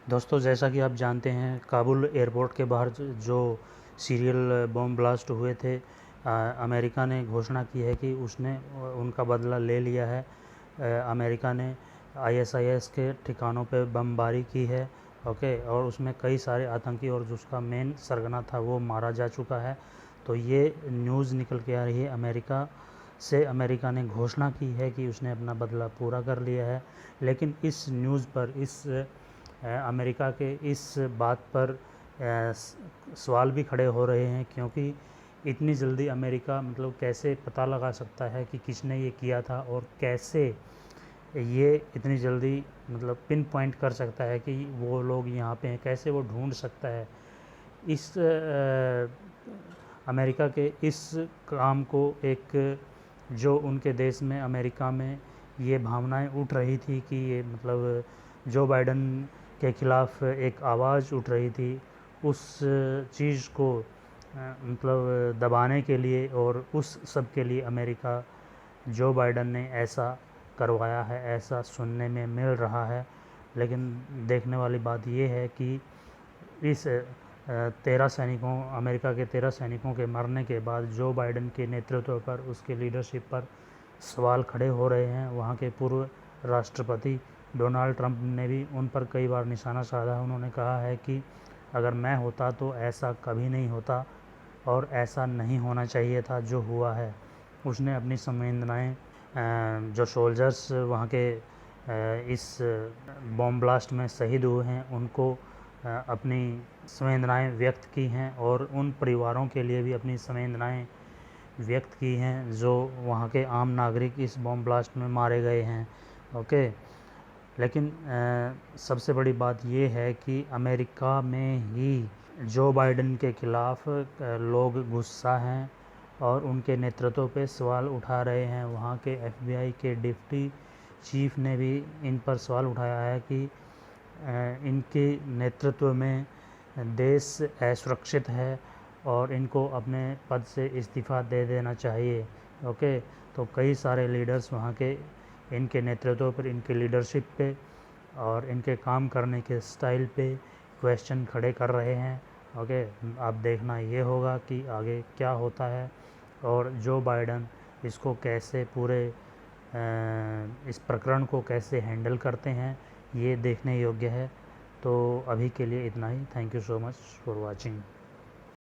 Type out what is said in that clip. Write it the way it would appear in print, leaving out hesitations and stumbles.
दोस्तों, जैसा कि आप जानते हैं, काबुल एयरपोर्ट के बाहर जो सीरियल बॉम्ब ब्लास्ट हुए थे, अमेरिका ने घोषणा की है कि उसने उनका बदला ले लिया है। अमेरिका ने आईएसआईएस के ठिकानों पे बमबारी की है, ओके, और उसमें कई सारे आतंकी और जिसका मेन सरगना था वो मारा जा चुका है। तो ये न्यूज़ निकल के आ रही है अमेरिका से। अमेरिका ने घोषणा की है कि उसने अपना बदला पूरा कर लिया है। लेकिन इस न्यूज़ पर, इस अमेरिका के इस बात पर सवाल भी खड़े हो रहे हैं, क्योंकि इतनी जल्दी अमेरिका मतलब कैसे पता लगा सकता है कि किसने ये किया था, और कैसे ये इतनी जल्दी मतलब पिन पॉइंट कर सकता है कि वो लोग यहाँ पे हैं, कैसे वो ढूंढ सकता है। इस अमेरिका के इस काम को एक जो उनके देश में, अमेरिका में ये भावनाएं उठ रही थी कि ये मतलब जो बाइडन के ख़िलाफ़ एक आवाज़ उठ रही थी, उस चीज़ को मतलब दबाने के लिए और उस सब के लिए अमेरिका जो बाइडन ने ऐसा करवाया है, ऐसा सुनने में मिल रहा है। लेकिन देखने वाली बात ये है कि इस 13 सैनिकों, अमेरिका के 13 सैनिकों के मरने के बाद जो बाइडन के नेतृत्व पर, उसके लीडरशिप पर सवाल खड़े हो रहे हैं। वहाँ के पूर्व राष्ट्रपति डोनाल्ड ट्रंप ने भी उन पर कई बार निशाना साधा। उन्होंने कहा है कि अगर मैं होता तो ऐसा कभी नहीं होता और ऐसा नहीं होना चाहिए था जो हुआ है। उसने अपनी संवेदनाएं, जो सोल्जर्स वहाँ के इस बॉम्ब ब्लास्ट में शहीद हुए हैं, उनको अपनी संवेदनाएं व्यक्त की हैं, और उन परिवारों के लिए भी अपनी संवेदनाएं व्यक्त की हैं जो वहाँ के आम नागरिक इस बॉम्ब ब्लास्ट में मारे गए हैं, ओके। लेकिन सबसे बड़ी बात ये है कि अमेरिका में ही जो बाइडन के ख़िलाफ़ लोग गुस्सा हैं और उनके नेतृत्व पे सवाल उठा रहे हैं। वहाँ के एफबीआई के डिप्टी चीफ ने भी इन पर सवाल उठाया है कि इनके नेतृत्व में देश असुरक्षित है और इनको अपने पद से इस्तीफ़ा दे देना चाहिए, ओके। तो कई सारे लीडर्स वहाँ के इनके नेतृत्व पर, इनके लीडरशिप पे और इनके काम करने के स्टाइल पे क्वेश्चन खड़े कर रहे हैं, ओके। अब देखना ये होगा कि आगे क्या होता है और जो बाइडन इसको कैसे पूरे इस प्रकरण को कैसे हैंडल करते हैं, ये देखने योग्य है। तो अभी के लिए इतना ही। Thank you so much for watching.